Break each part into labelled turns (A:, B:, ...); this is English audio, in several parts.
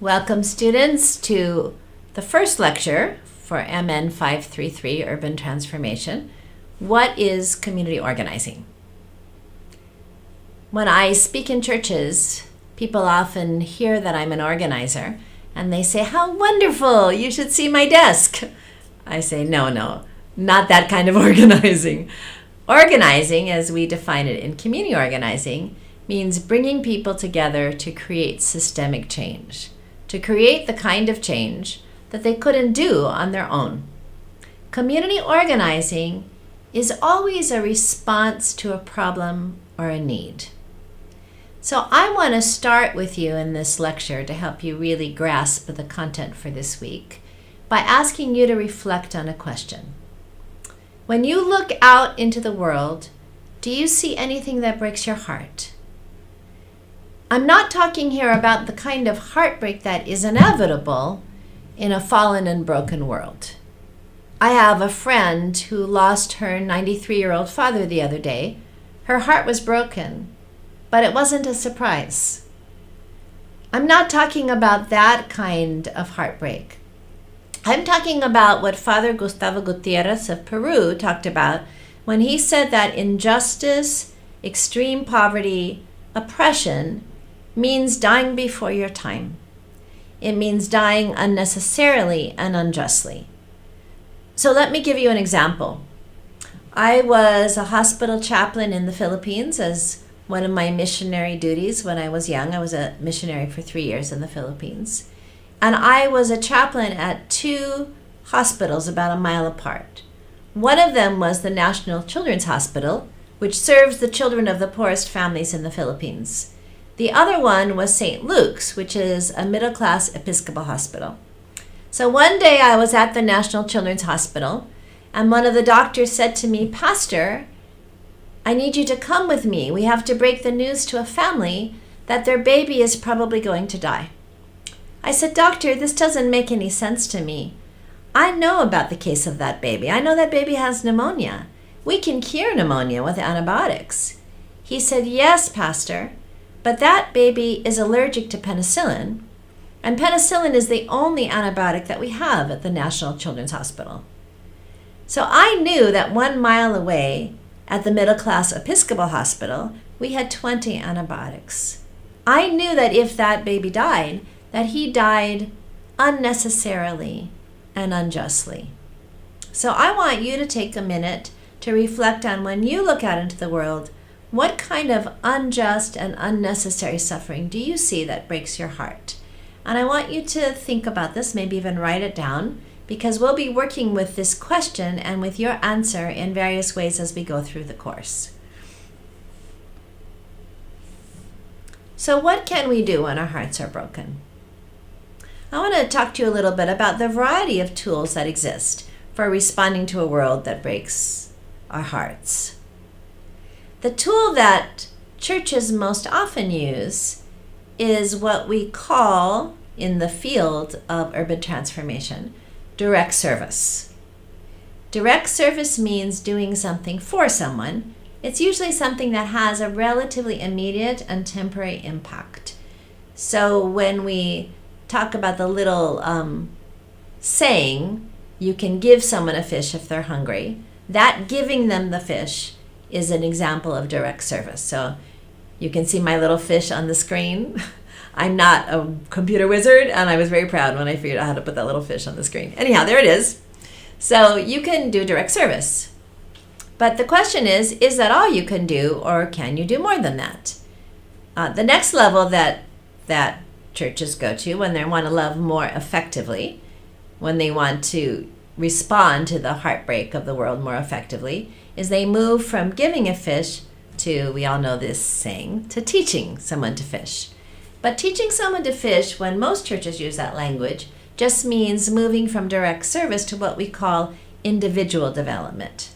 A: Welcome, students, to the first lecture for MN533, Urban Transformation. What is community organizing? When I speak in churches, people often hear that I'm an organizer, and they say, "How wonderful, you should see my desk." I say, no, not that kind of organizing. Organizing, as we define it in community organizing, means bringing people together to create systemic change, to create the kind of change that they couldn't do on their own. Community organizing is always a response to a problem or a need. So I want to start with you in this lecture to help you really grasp the content for this week by asking you to reflect on a question. When you look out into the world, do you see anything that breaks your heart? I'm not talking here about the kind of heartbreak that is inevitable in a fallen and broken world. I have a friend who lost her 93-year-old father the other day. Her heart was broken, but it wasn't a surprise. I'm not talking about that kind of heartbreak. I'm talking about what Father Gustavo Gutierrez of Peru talked about when he said that injustice, extreme poverty, oppression means dying before your time. It means dying unnecessarily and unjustly. So let me give you an example. I was a hospital chaplain in the Philippines as one of my missionary duties when I was young. I was a missionary for 3 years in the Philippines. And I was a chaplain at 2 hospitals about a mile apart. One of them was the National Children's Hospital, which serves the children of the poorest families in the Philippines. The other one was St. Luke's, which is a middle-class Episcopal hospital. So one day I was at the National Children's Hospital, and one of the doctors said to me, "Pastor, I need you to come with me. We have to break the news to a family that their baby is probably going to die." I said, "Doctor, this doesn't make any sense to me. I know about the case of that baby. I know that baby has pneumonia. We can cure pneumonia with antibiotics." He said, "Yes, Pastor, but that baby is allergic to penicillin, and penicillin is the only antibiotic that we have at the National Children's Hospital." So I knew that 1 mile away at the middle-class Episcopal Hospital, we had 20 antibiotics. I knew that if that baby died, that he died unnecessarily and unjustly. So I want you to take a minute to reflect on, when you look out into the world, what kind of unjust and unnecessary suffering do you see that breaks your heart? And I want you to think about this, maybe even write it down, because we'll be working with this question and with your answer in various ways as we go through the course. So what can we do when our hearts are broken? I want to talk to you a little bit about the variety of tools that exist for responding to a world that breaks our hearts. The tool that churches most often use is what we call, in the field of urban transformation, direct service. Direct service means doing something for someone. It's usually something that has a relatively immediate and temporary impact. So when we talk about the little saying, "You can give someone a fish if they're hungry," that giving them the fish is an example of direct service. So you can see my little fish on the screen. I'm not a computer wizard, and I was very proud when I figured out how to put that little fish on the screen. Anyhow, there it is. So you can do direct service. But the question is that all you can do, or can you do more than that? The next level that churches go to when they want to love more effectively, when they want to respond to the heartbreak of the world more effectively, is they move from giving a fish to, we all know this saying, to teaching someone to fish. But teaching someone to fish, when most churches use that language, just means moving from direct service to what we call individual development.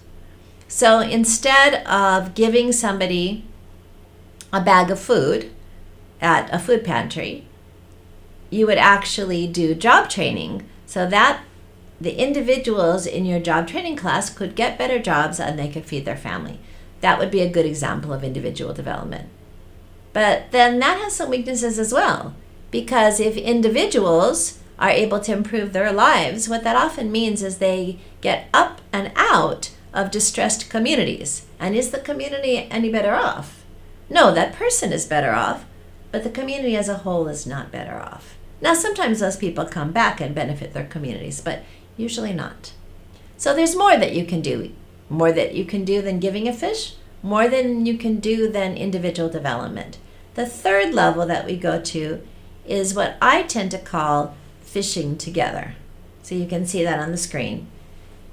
A: So instead of giving somebody a bag of food at a food pantry, you would actually do job training so that the individuals in your job training class could get better jobs and they could feed their family. That would be a good example of individual development. But then that has some weaknesses as well. Because if individuals are able to improve their lives, what that often means is they get up and out of distressed communities. And is the community any better off? No, that person is better off, but the community as a whole is not better off. Now, sometimes those people come back and benefit their communities, but usually not. So there's more that you can do. More that you can do than giving a fish, more than you can do than individual development. The third level that we go to is what I tend to call fishing together. So you can see that on the screen.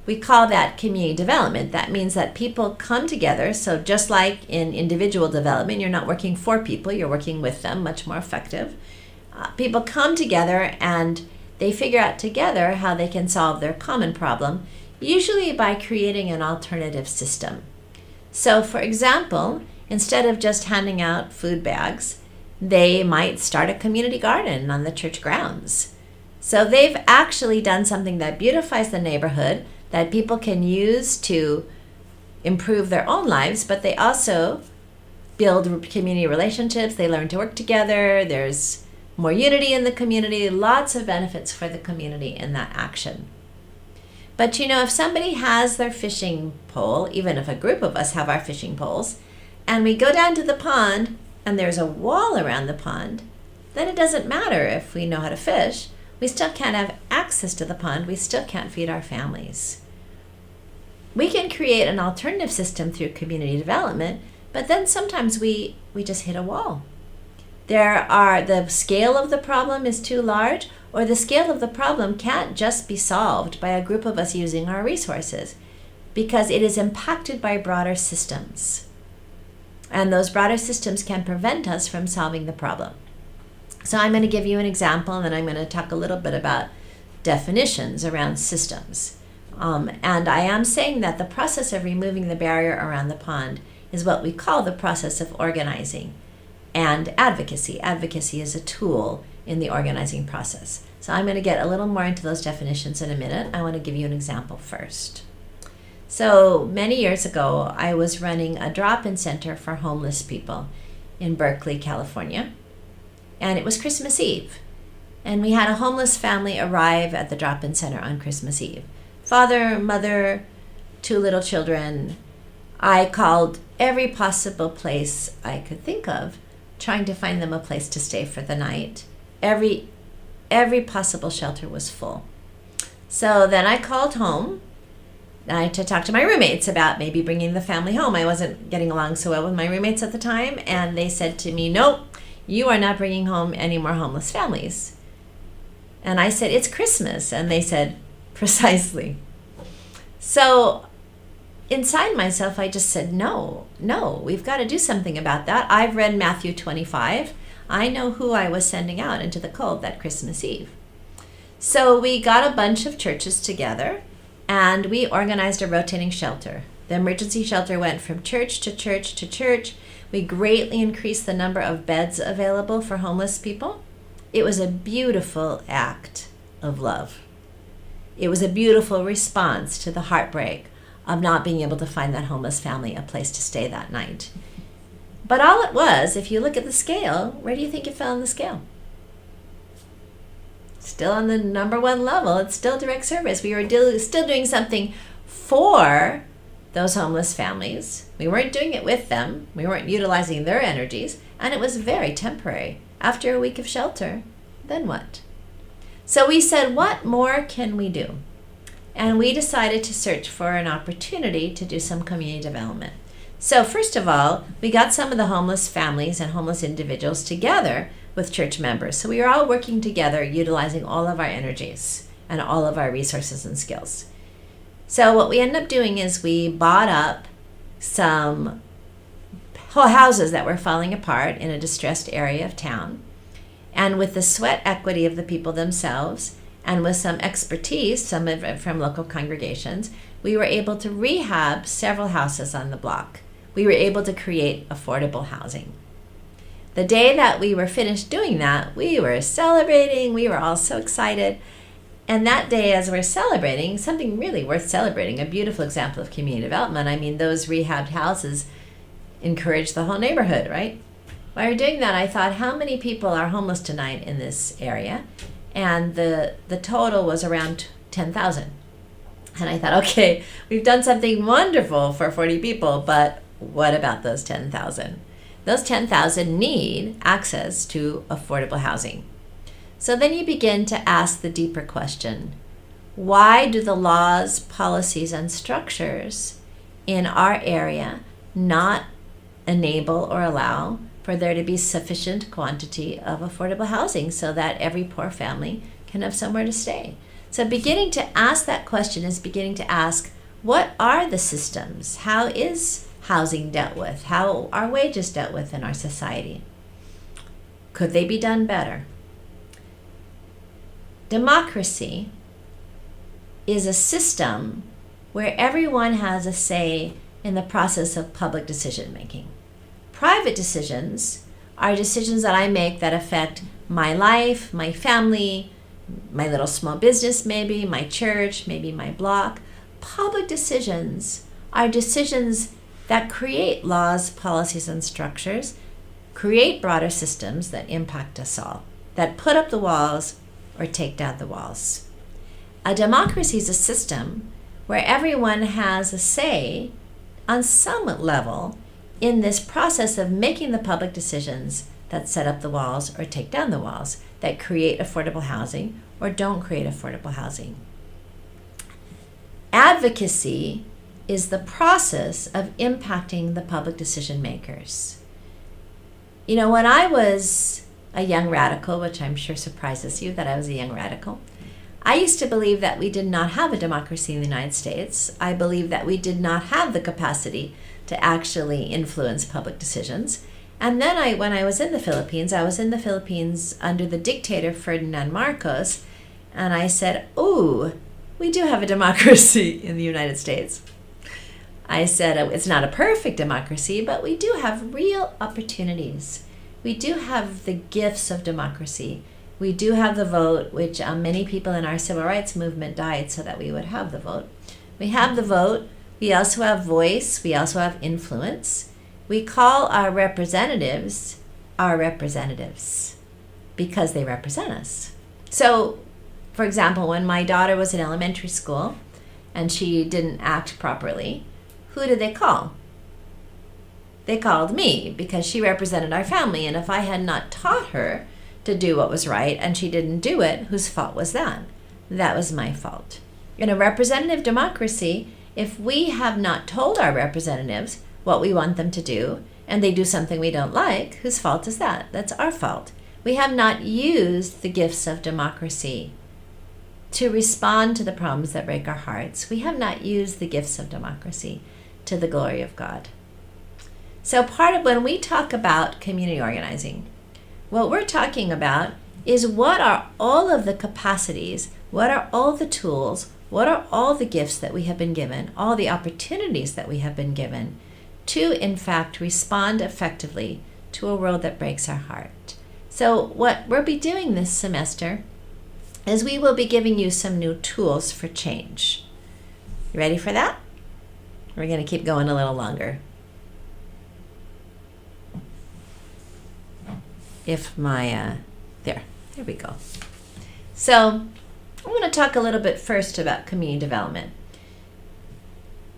A: We call that community development. That means that people come together. So just like in individual development, you're not working for people, you're working with them, much more effective. People come together and they figure out together how they can solve their common problem, usually by creating an alternative system. So for example, instead of just handing out food bags, they might start a community garden on the church grounds. So they've actually done something that beautifies the neighborhood, that people can use to improve their own lives, but they also build community relationships, they learn to work together, there's more unity in the community, lots of benefits for the community in that action. But if somebody has their fishing pole, even if a group of us have our fishing poles, and we go down to the pond and there's a wall around the pond, then it doesn't matter if we know how to fish. We still can't have access to the pond. We still can't feed our families. We can create an alternative system through community development, but then sometimes we just hit a wall. The scale of the problem is too large, or the scale of the problem can't just be solved by a group of us using our resources, because it is impacted by broader systems. And those broader systems can prevent us from solving the problem. So I'm going to give you an example, and then I'm going to talk a little bit about definitions around systems. And I am saying that the process of removing the barrier around the pond is what we call the process of organizing and advocacy. Advocacy is a tool in the organizing process. So I'm going to get a little more into those definitions in a minute. I want to give you an example first. So many years ago, I was running a drop-in center for homeless people in Berkeley, California. And it was Christmas Eve. And we had a homeless family arrive at the drop-in center on Christmas Eve. Father, mother, 2 little children. I called every possible place I could think of, trying to find them a place to stay for the night. Every possible shelter was full. So then I called home to talk to my roommates about maybe bringing the family home. I wasn't getting along so well with my roommates at the time, and they said to me, "Nope, you are not bringing home any more homeless families." And I said, "It's Christmas." And they said, "Precisely." So inside myself, I just said, no, we've got to do something about that. I've read Matthew 25. I know who I was sending out into the cold that Christmas Eve. So we got a bunch of churches together and we organized a rotating shelter. The emergency shelter went from church to church to church. We greatly increased the number of beds available for homeless people. It was a beautiful act of love. It was a beautiful response to the heartbreak of not being able to find that homeless family a place to stay that night. But all it was, if you look at the scale, where do you think it fell on the scale? Still on the number 1 level. It's still direct service. We were still doing something for those homeless families. We weren't doing it with them. We weren't utilizing their energies. And it was very temporary. After a week of shelter, then what? So we said, what more can we do? And we decided to search for an opportunity to do some community development. So first of all, we got some of the homeless families and homeless individuals together with church members. So we were all working together, utilizing all of our energies and all of our resources and skills. So what we ended up doing is we bought up some whole houses that were falling apart in a distressed area of town. And with the sweat equity of the people themselves, and with some expertise, some of it from local congregations, we were able to rehab several houses on the block. We were able to create affordable housing. The day that we were finished doing that, we were celebrating. We were all so excited. And that day, as we're celebrating, something really worth celebrating, a beautiful example of community development. I mean, those rehabbed houses encouraged the whole neighborhood, right? While we're doing that, I thought, how many people are homeless tonight in this area? And the total was around 10,000. And I thought, okay, we've done something wonderful for 40 people, but what about those 10,000? Those 10,000 need access to affordable housing. So then you begin to ask the deeper question, why do the laws, policies, and structures in our area not enable or allow for there to be sufficient quantity of affordable housing so that every poor family can have somewhere to stay? So beginning to ask that question is beginning to ask, what are the systems? How is housing dealt with? How are wages dealt with in our society? Could they be done better? Democracy is a system where everyone has a say in the process of public decision making. Private decisions are decisions that I make that affect my life, my family, my little small business maybe, my church, maybe my block. Public decisions are decisions that create laws, policies, and structures, create broader systems that impact us all, that put up the walls or take down the walls. A democracy is a system where everyone has a say on some level in this process of making the public decisions that set up the walls or take down the walls, that create affordable housing or don't create affordable housing. Advocacy is the process of impacting the public decision makers. You know, when I was a young radical, which I'm sure surprises you that I was a young radical, I used to believe that we did not have a democracy in the United States. I believed that we did not have the capacity to actually influence public decisions. And then when I was in the Philippines under the dictator Ferdinand Marcos, and I said, "Ooh, we do have a democracy in the United States." I said, it's not a perfect democracy, but we do have real opportunities. We do have the gifts of democracy. We do have the vote, which many people in our civil rights movement died so that we would have the vote. We have the vote. We also have voice. We also have influence. We call our representatives because they represent us. So, for example, when my daughter was in elementary school and she didn't act properly, who did they call? They called me because she represented our family, and if I had not taught her to do what was right and she didn't do it, whose fault was that? That was my fault. In a representative democracy, if we have not told our representatives what we want them to do and they do something we don't like, whose fault is that? That's our fault. We have not used the gifts of democracy to respond to the problems that break our hearts. We have not used the gifts of democracy to the glory of God. So part of when we talk about community organizing, what we're talking about is what are all of the capacities, what are all the tools, what are all the gifts that we have been given, all the opportunities that we have been given to, in fact, respond effectively to a world that breaks our heart. So what we'll be doing this semester is we will be giving you some new tools for change. You ready for that? We're going to keep going a little longer. There we go. So I want to talk a little bit first about community development.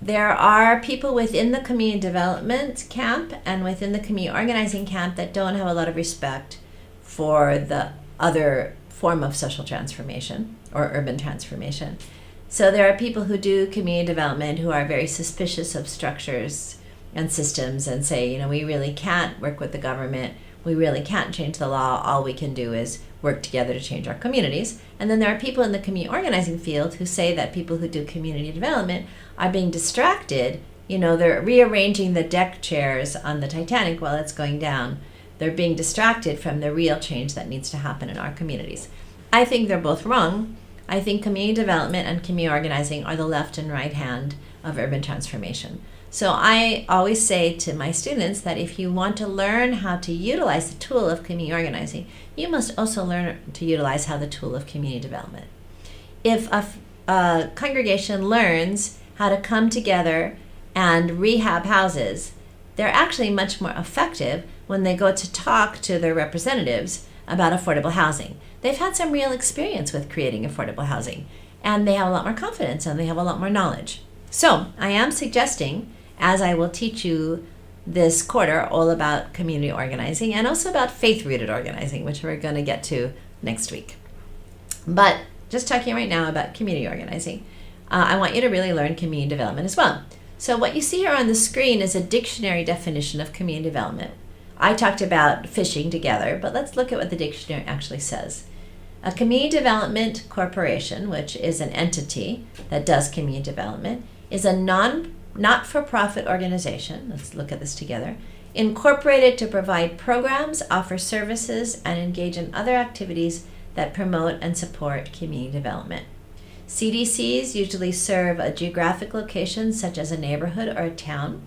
A: There are people within the community development camp and within the community organizing camp that don't have a lot of respect for the other form of social transformation or urban transformation. So there are people who do community development who are very suspicious of structures and systems and say, we really can't work with the government. We really can't change the law. All we can do is work together to change our communities. And then there are people in the community organizing field who say that people who do community development are being distracted. They're rearranging the deck chairs on the Titanic while it's going down. They're being distracted from the real change that needs to happen in our communities. I think they're both wrong. I think community development and community organizing are the left and right hand of urban transformation. So I always say to my students that if you want to learn how to utilize the tool of community organizing, you must also learn to utilize how the tool of community development. If a congregation learns how to come together and rehab houses, they're actually much more effective when they go to talk to their representatives about affordable housing. They've had some real experience with creating affordable housing, and they have a lot more confidence and they have a lot more knowledge. So I am suggesting, as I will teach you this quarter all about community organizing and also about faith-rooted organizing, which we're going to get to next week. But just talking right now about community organizing, I want you to really learn community development as well. So what you see here on the screen is a dictionary definition of community development. I talked about fishing together, but let's look at what the dictionary actually says. A community development corporation, which is an entity that does community development, is a not-for-profit organization, let's look at this together, incorporated to provide programs, offer services, and engage in other activities that promote and support community development. CDCs usually serve a geographic location such as a neighborhood or a town.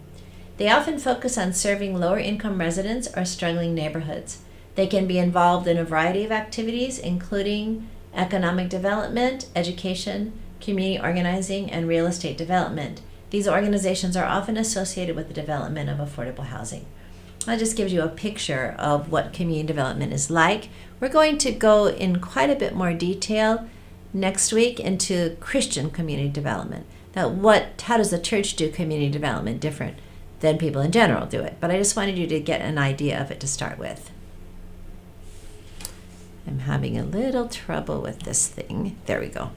A: They often focus on serving lower income residents or struggling neighborhoods. They can be involved in a variety of activities, including economic development, education, community organizing, and real estate development. These organizations are often associated with the development of affordable housing. That just gives you a picture of what community development is like. We're going to go in quite a bit more detail next week into Christian community development. How does the church do community development different than people in general do it? But I just wanted you to get an idea of it to start with. I'm having a little trouble with this thing. There we go.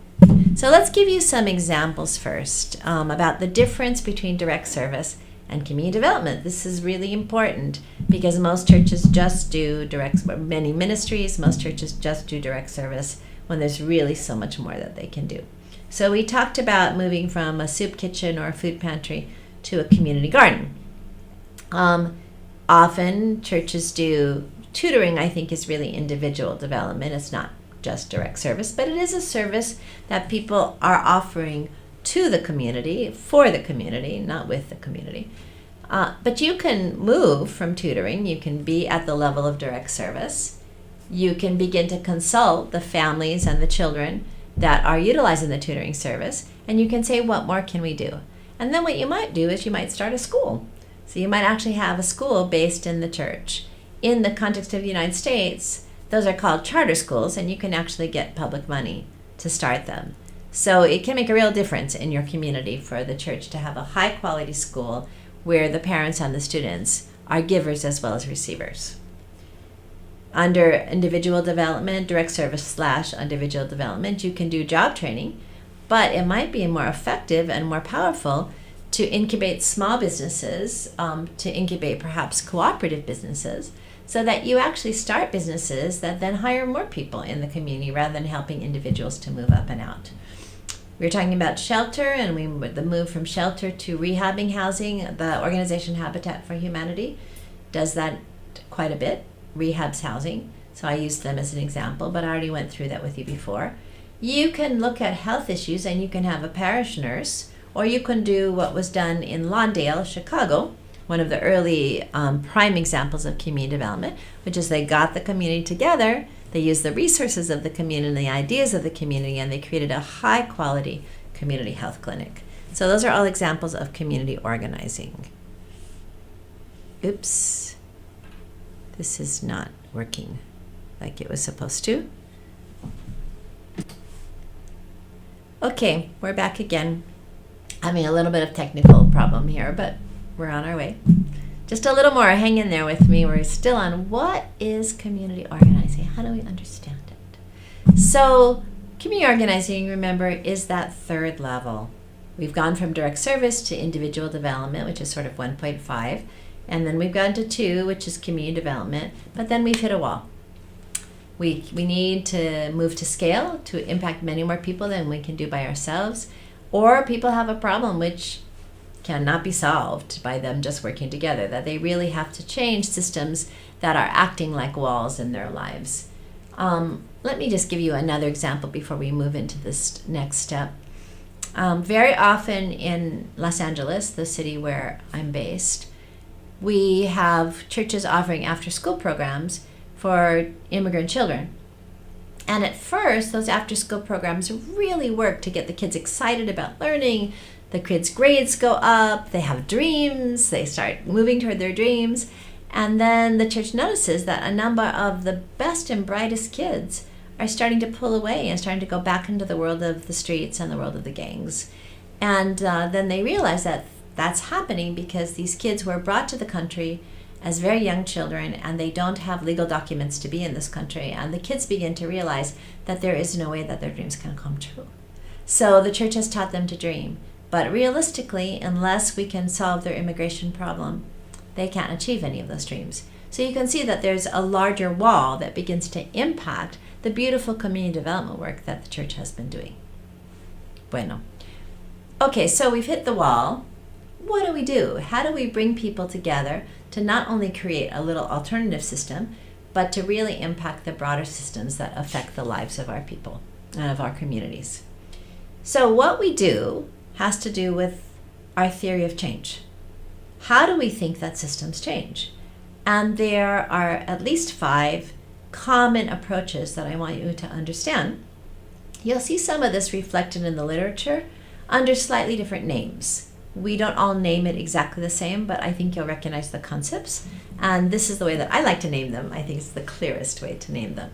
A: So let's give you some examples first about the difference between direct service and community development. This is really important because most churches just do many ministries, most churches just do direct service when there's really so much more that they can do. So we talked about moving from a soup kitchen or a food pantry to a community garden. Often churches do tutoring. I think is really individual development. It's not just direct service, but it is a service that people are offering to the community, for the community, not with the community. But you can move from tutoring. You can be at the level of direct service. You can begin to consult the families and the children that are utilizing the tutoring service, and you can say, what more can we do? And then what you might do is you might start a school. So you might actually have a school based in the church. In the context of the United States, those are called charter schools, and you can actually get public money to start them. So it can make a real difference in your community for the church to have a high-quality school where the parents and the students are givers as well as receivers. Under individual development, direct service / individual development, you can do job training, but it might be more effective and more powerful to incubate small businesses, to incubate perhaps cooperative businesses, so that you actually start businesses that then hire more people in the community rather than helping individuals to move up and out. We were talking about shelter, and the move from shelter to rehabbing housing. The organization Habitat for Humanity does that quite a bit, rehabs housing. So I used them as an example, but I already went through that with you before. You can look at health issues, and you can have a parish nurse, or you can do what was done in Lawndale, Chicago, one of the early prime examples of community development, which is they got the community together, they used the resources of the community, the ideas of the community, and they created a high-quality community health clinic. So those are all examples of community organizing. Oops. This is not working like it was supposed to. Okay, we're back again. Having a little bit of technical problem here, but we're on our way. Just a little more. Hang in there with me. We're still on what is community organizing? How do we understand it? So community organizing, remember, is that third level. We've gone from direct service to individual development, which is sort of 1.5. And then we've gone to 2, which is community development. But then we've hit a wall. We need to move to scale to impact many more people than we can do by ourselves. Or people have a problem which cannot be solved by them just working together, that they really have to change systems that are acting like walls in their lives. Let me just give you another example before we move into this next step. Very often in Los Angeles, the city where I'm based, we have churches offering after-school programs for immigrant children. And at first, those after-school programs really work to get the kids excited about learning. The kids' grades go up, they have dreams, they start moving toward their dreams. And then the church notices that a number of the best and brightest kids are starting to pull away and starting to go back into the world of the streets and the world of the gangs. And then they realize that that's happening because these kids were brought to the country as very young children, and they don't have legal documents to be in this country. And the kids begin to realize that there is no way that their dreams can come true. So the church has taught them to dream. But realistically, unless we can solve their immigration problem, they can't achieve any of those dreams. So you can see that there's a larger wall that begins to impact the beautiful community development work that the church has been doing. Bueno. Okay, so we've hit the wall. What do we do? How do we bring people together to not only create a little alternative system, but to really impact the broader systems that affect the lives of our people and of our communities? So what we do has to do with our theory of change. How do we think that systems change? And there are at least 5 common approaches that I want you to understand. You'll see some of this reflected in the literature under slightly different names. We don't all name it exactly the same, but I think you'll recognize the concepts. And this is the way that I like to name them. I think it's the clearest way to name them.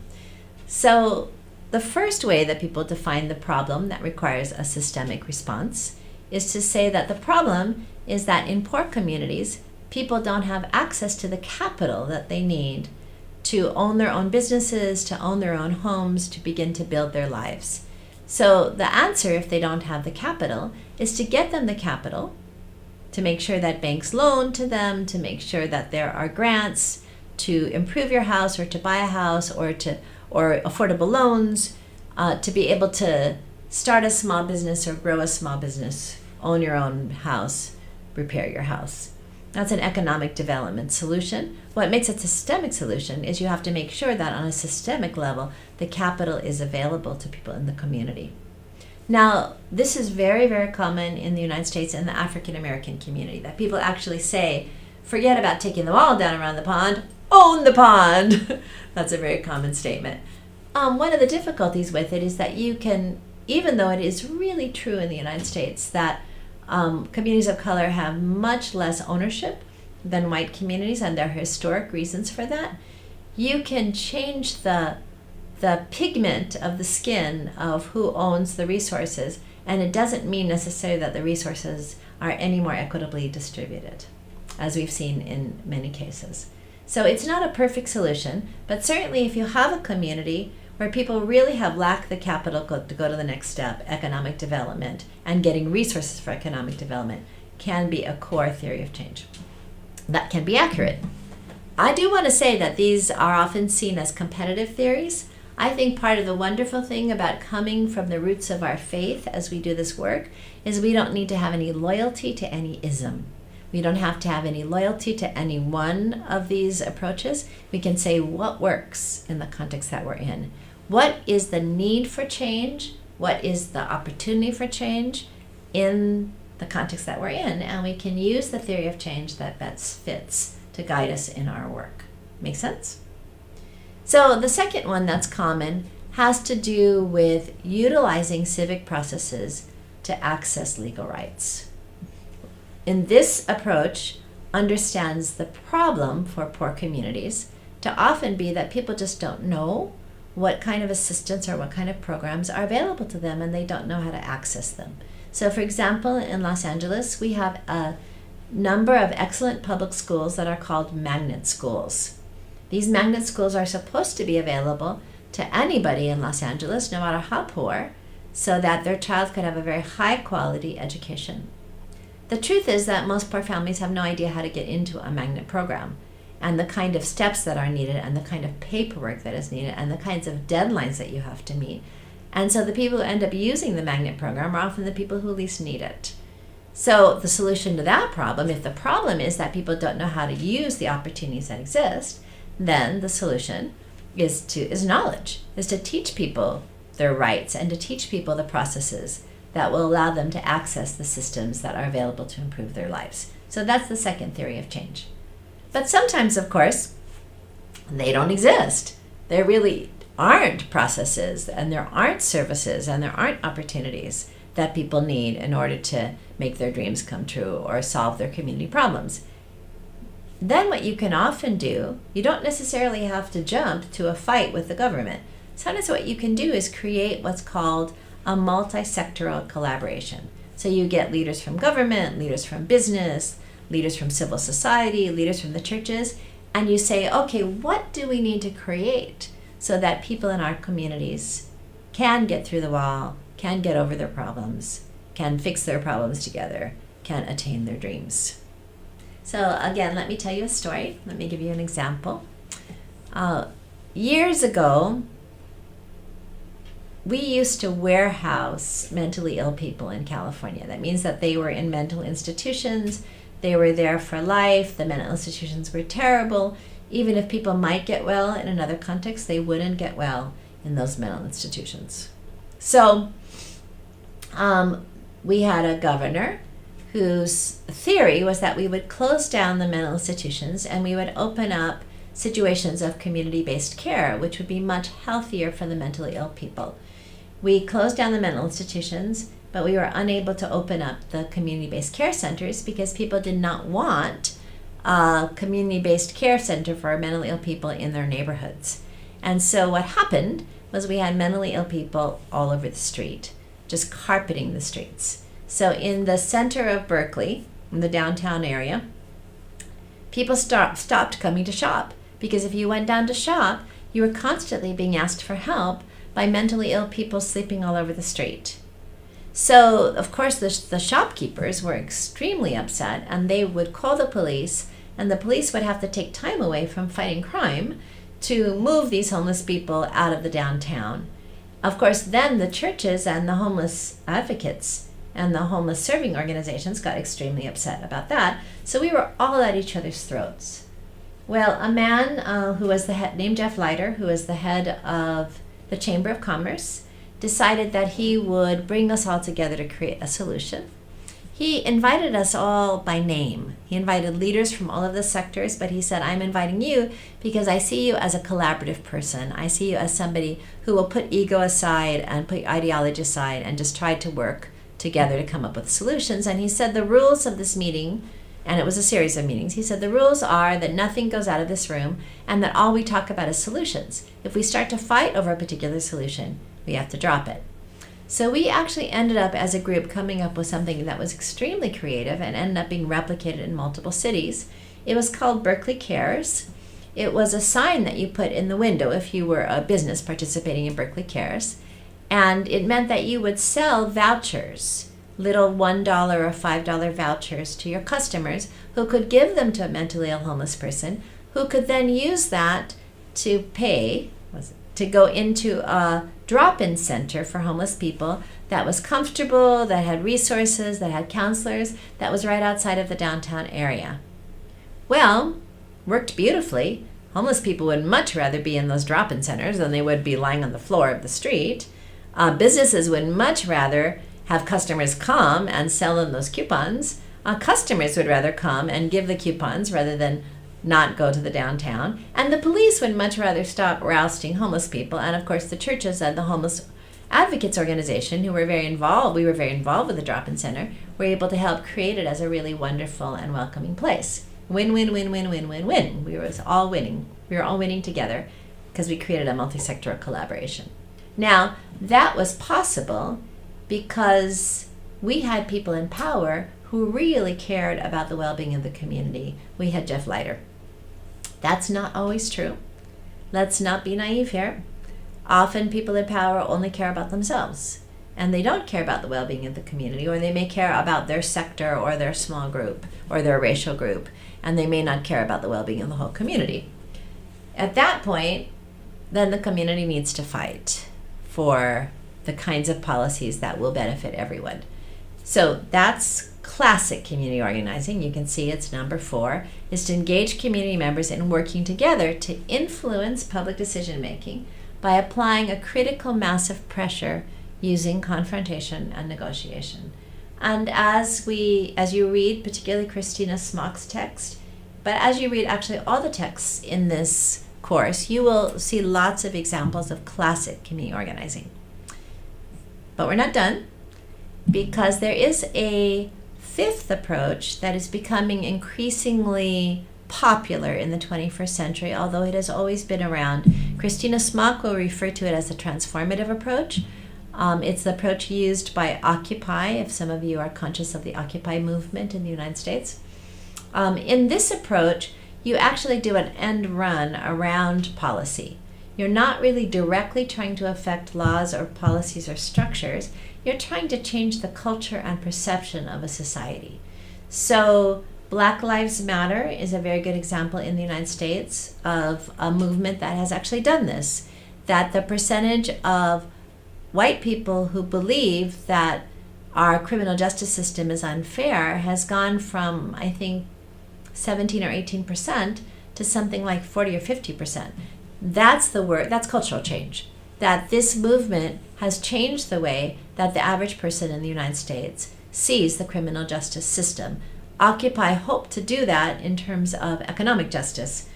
A: So the first way that people define the problem that requires a systemic response is to say that the problem is that in poor communities, people don't have access to the capital that they need to own their own businesses, to own their own homes, to begin to build their lives. So the answer, if they don't have the capital, is to get them the capital, to make sure that banks loan to them, to make sure that there are grants to improve your house or to buy a house or affordable loans, to be able to start a small business or grow a small business, own your own house, repair your house. That's an economic development solution. What makes it a systemic solution is you have to make sure that on a systemic level, the capital is available to people in the community. Now, this is very, very common in the United States and the African American community, that people actually say, forget about taking the wall down around the pond, own the pond. That's a very common statement. One of the difficulties with it is that you can, even though it is really true in the United States that communities of color have much less ownership than white communities, and there are historic reasons for that, you can change the pigment of the skin of who owns the resources, and it doesn't mean necessarily that the resources are any more equitably distributed, as we've seen in many cases. So it's not a perfect solution, but certainly if you have a community where people really have lacked the capital to go to the next step, economic development, and getting resources for economic development can be a core theory of change. That can be accurate. I do want to say that these are often seen as competitive theories. I think part of the wonderful thing about coming from the roots of our faith as we do this work is we don't need to have any loyalty to any ism. We don't have to have any loyalty to any one of these approaches. We can say what works in the context that we're in. What is the need for change? What is the opportunity for change in the context that we're in? And we can use the theory of change that best fits to guide us in our work. Make sense? So the second one that's common has to do with utilizing civic processes to access legal rights. In this approach, understands the problem for poor communities to often be that people just don't know what kind of assistance or what kind of programs are available to them, and they don't know how to access them. So for example, in Los Angeles, we have a number of excellent public schools that are called magnet schools. These magnet schools are supposed to be available to anybody in Los Angeles, no matter how poor, so that their child could have a very high quality education. The truth is that most poor families have no idea how to get into a magnet program, and the kind of steps that are needed, and the kind of paperwork that is needed, and the kinds of deadlines that you have to meet. And so the people who end up using the magnet program are often the people who least need it. So the solution to that problem, if the problem is that people don't know how to use the opportunities that exist, then the solution is knowledge, is to teach people their rights and to teach people the processes that will allow them to access the systems that are available to improve their lives. So that's the second theory of change. But sometimes, of course, they don't exist. There really aren't processes, and there aren't services, and there aren't opportunities that people need in order to make their dreams come true or solve their community problems. then what you can often do, you don't necessarily have to jump to a fight with the government. Sometimes what you can do is create what's called a multi-sectoral collaboration. So you get leaders from government, leaders from business, leaders from civil society, leaders from the churches, and you say, okay, what do we need to create so that people in our communities can get through the wall, can get over their problems, can fix their problems together, can attain their dreams. So again, let me tell you a story. Let me give you an example. Years ago, we used to warehouse mentally ill people in California. That means that they were in mental institutions. They were there for life. The mental institutions were terrible. Even if people might get well in another context, they wouldn't get well in those mental institutions. So we had a governor whose theory was that we would close down the mental institutions and we would open up situations of community-based care, which would be much healthier for the mentally ill people. We closed down the mental institutions, but we were unable to open up the community-based care centers because people did not want a community-based care center for mentally ill people in their neighborhoods. And so what happened was we had mentally ill people all over the street, just carpeting the streets. So in the center of Berkeley, in the downtown area, people stopped coming to shop because if you went down to shop, you were constantly being asked for help by mentally ill people sleeping all over the street. So, of course, the shopkeepers were extremely upset, and they would call the police, and the police would have to take time away from fighting crime to move these homeless people out of the downtown. Of course, then the churches and the homeless advocates and the homeless serving organizations got extremely upset about that, so we were all at each other's throats. Well, a man who was the head, named Jeff Leiter, who was the head of the Chamber of Commerce, decided that he would bring us all together to create a solution. He invited us all by name. He invited leaders from all of the sectors, but he said, I'm inviting you because I see you as a collaborative person. I see you as somebody who will put ego aside and put ideology aside and just try to work together to come up with solutions. And he said the rules of this meeting, and it was a series of meetings, he said the rules are that nothing goes out of this room and that all we talk about is solutions. If we start to fight over a particular solution, we have to drop it. So we actually ended up as a group coming up with something that was extremely creative and ended up being replicated in multiple cities. It was called Berkeley Cares. It was a sign that you put in the window if you were a business participating in Berkeley Cares. And it meant that you would sell vouchers, little $1 or $5 vouchers to your customers who could give them to a mentally ill homeless person who could then use that to pay, to go into a drop-in center for homeless people that was comfortable, that had resources, that had counselors, that was right outside of the downtown area. Well, worked beautifully. Homeless people would much rather be in those drop-in centers than they would be lying on the floor of the street. Businesses would much rather have customers come and sell them those coupons. Customers would rather come and give the coupons rather than not go to the downtown. And the police would much rather stop rousting homeless people. And of course, the churches and the homeless advocates organization, who were very involved, we were very involved with the drop-in center, were able to help create it as a really wonderful and welcoming place. Win, win, win, win, win, win, win. We were all winning. We were all winning together because we created a multi-sectoral collaboration. Now, that was possible because we had people in power who really cared about the well-being of the community. We had Jeff Leiter. That's not always true. Let's not be naive here. Often people in power only care about themselves, and they don't care about the well-being of the community, or they may care about their sector or their small group or their racial group, and they may not care about the well-being of the whole community. At that point, then the community needs to fight for the kinds of policies that will benefit everyone. So that's classic community organizing. You can see it's number 4, is to engage community members in working together to influence public decision making by applying a critical mass of pressure using confrontation and negotiation. And as you read, particularly Christina Smock's text, but as you read actually all the texts in this course, you will see lots of examples of classic community organizing. But we're not done, because there is a 5th approach that is becoming increasingly popular in the 21st century, although it has always been around. Christina Smock will refer to it as a transformative approach. It's the approach used by Occupy, if some of you are conscious of the Occupy movement in the United States. In this approach, you actually do an end run around policy. You're not really directly trying to affect laws or policies or structures. You're trying to change the culture and perception of a society. So Black Lives Matter is a very good example in the United States of a movement that has actually done this, that the percentage of white people who believe that our criminal justice system is unfair has gone from, I think, 17 or 18% to something like 40 or 50%. That's the word, that's cultural change. That this movement has changed the way that the average person in the United States sees the criminal justice system. Occupy hoped to do that in terms of economic justice.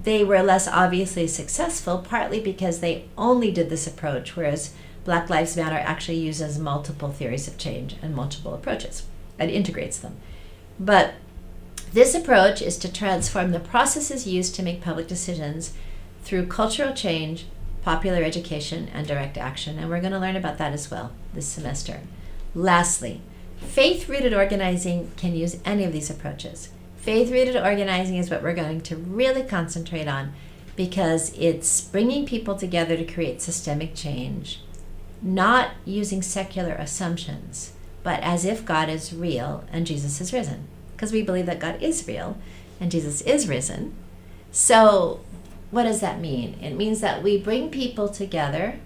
A: They were less obviously successful, partly because they only did this approach, whereas Black Lives Matter actually uses multiple theories of change and multiple approaches and integrates them. But this approach is to transform the processes used to make public decisions through cultural change, popular education, and direct action. And we're going to learn about that as well this semester. Lastly, faith-rooted organizing can use any of these approaches. Faith-rooted organizing is what we're going to really concentrate on because it's bringing people together to create systemic change, not using secular assumptions, but as if God is real and Jesus is risen. Because we believe that God is real and Jesus is risen. So what does that mean? It means that we bring people together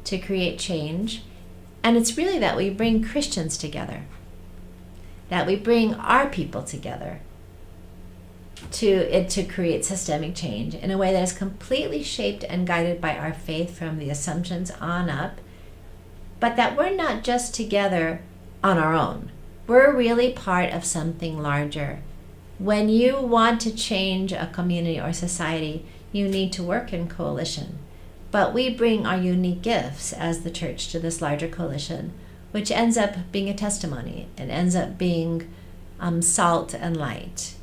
A: to create change, and it's really that we bring Christians together, that we bring our people together to create systemic change in a way that is completely shaped and guided by our faith from the assumptions on up, but that we're not just together on our own. We're really part of something larger. When you want to change a community or society, you need to work in coalition. But we bring our unique gifts as the church to this larger coalition, which ends up being a testimony. It ends up being salt and light.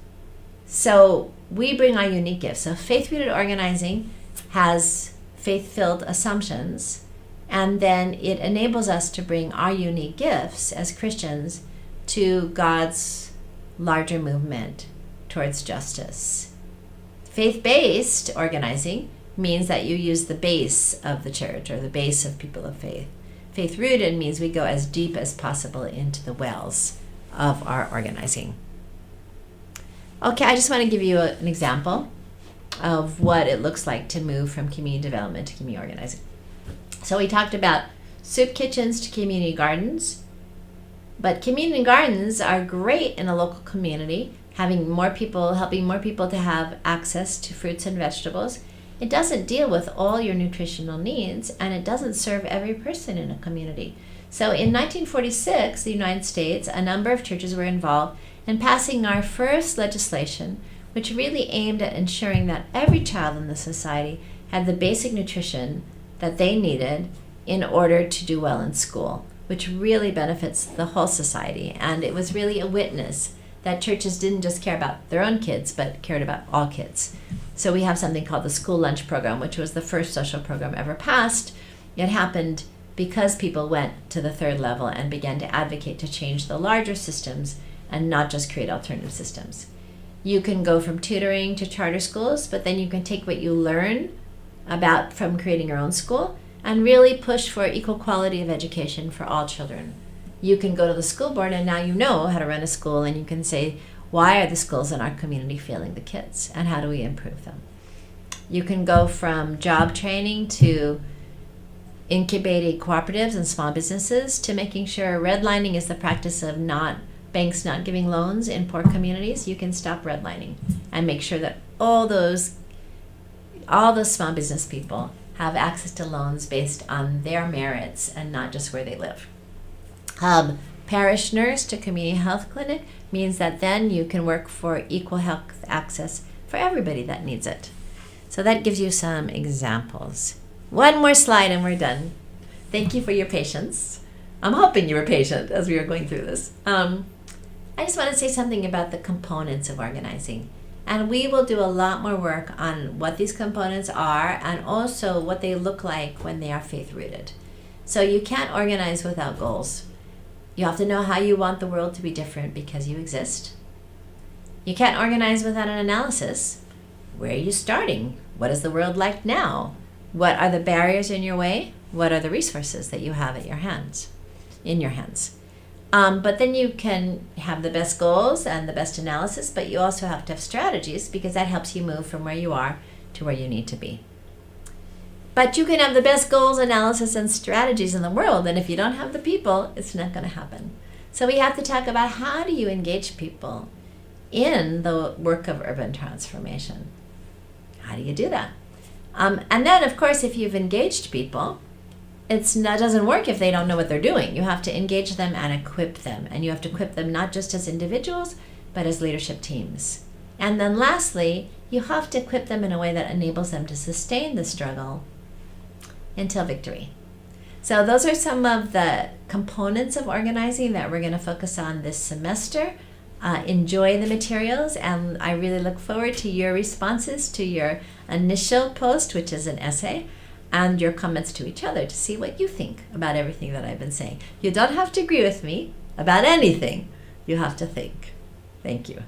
A: So we bring our unique gifts. So faith-rooted organizing has faith-filled assumptions, and then it enables us to bring our unique gifts as Christians to God's larger movement towards justice. Faith-based organizing means that you use the base of the church or the base of people of faith. Faith-rooted means we go as deep as possible into the wells of our organizing. Okay, I just want to give you an example of what it looks like to move from community development to community organizing. So we talked about soup kitchens to community gardens. But community gardens are great in a local community, helping more people to have access to fruits and vegetables. It doesn't deal with all your nutritional needs, and it doesn't serve every person in a community. So in 1946, the United States, a number of churches were involved in passing our first legislation, which really aimed at ensuring that every child in the society had the basic nutrition that they needed in order to do well in school, which really benefits the whole society. And it was really a witness that churches didn't just care about their own kids, but cared about all kids. So we have something called the school lunch program, which was the first social program ever passed. It happened because people went to the third level and began to advocate to change the larger systems and not just create alternative systems. You can go from tutoring to charter schools, but then you can take what you learn about from creating your own school and really push for equal quality of education for all children. You can go to the school board and now you know how to run a school, and you can say, why are the schools in our community failing the kids and how do we improve them? You can go from job training to incubating cooperatives and small businesses to making sure redlining is the practice of banks not giving loans in poor communities. You can stop redlining and make sure that all those small business people have access to loans based on their merits and not just where they live. Parish nurse to community health clinic means that then you can work for equal health access for everybody that needs it. So that gives you some examples. One more slide and we're done. Thank you for your patience. I'm hoping you were patient as we were going through this. I just want to say something about the components of organizing. And we will do a lot more work on what these components are and also what they look like when they are faith-rooted. So you can't organize without goals. You have to know how you want the world to be different because you exist. You can't organize without an analysis. Where are you starting? What is the world like now? What are the barriers in your way? What are the resources that you have at your hands, in your hands? But then you can have the best goals and the best analysis, but you also have to have strategies because that helps you move from where you are to where you need to be. But you can have the best goals, analysis, and strategies in the world, and if you don't have the people, it's not going to happen. So we have to talk about how do you engage people in the work of urban transformation. How do you do that? And then, of course, if you've engaged people, it doesn't work if they don't know what they're doing. You have to engage them and equip them. And you have to equip them not just as individuals, but as leadership teams. And then lastly, you have to equip them in a way that enables them to sustain the struggle until victory. So those are some of the components of organizing that we're going to focus on this semester. Enjoy the materials, and I really look forward to your responses to your initial post, which is an essay, and your comments to each other to see what you think about everything that I've been saying. You don't have to agree with me about anything. You have to think. Thank you.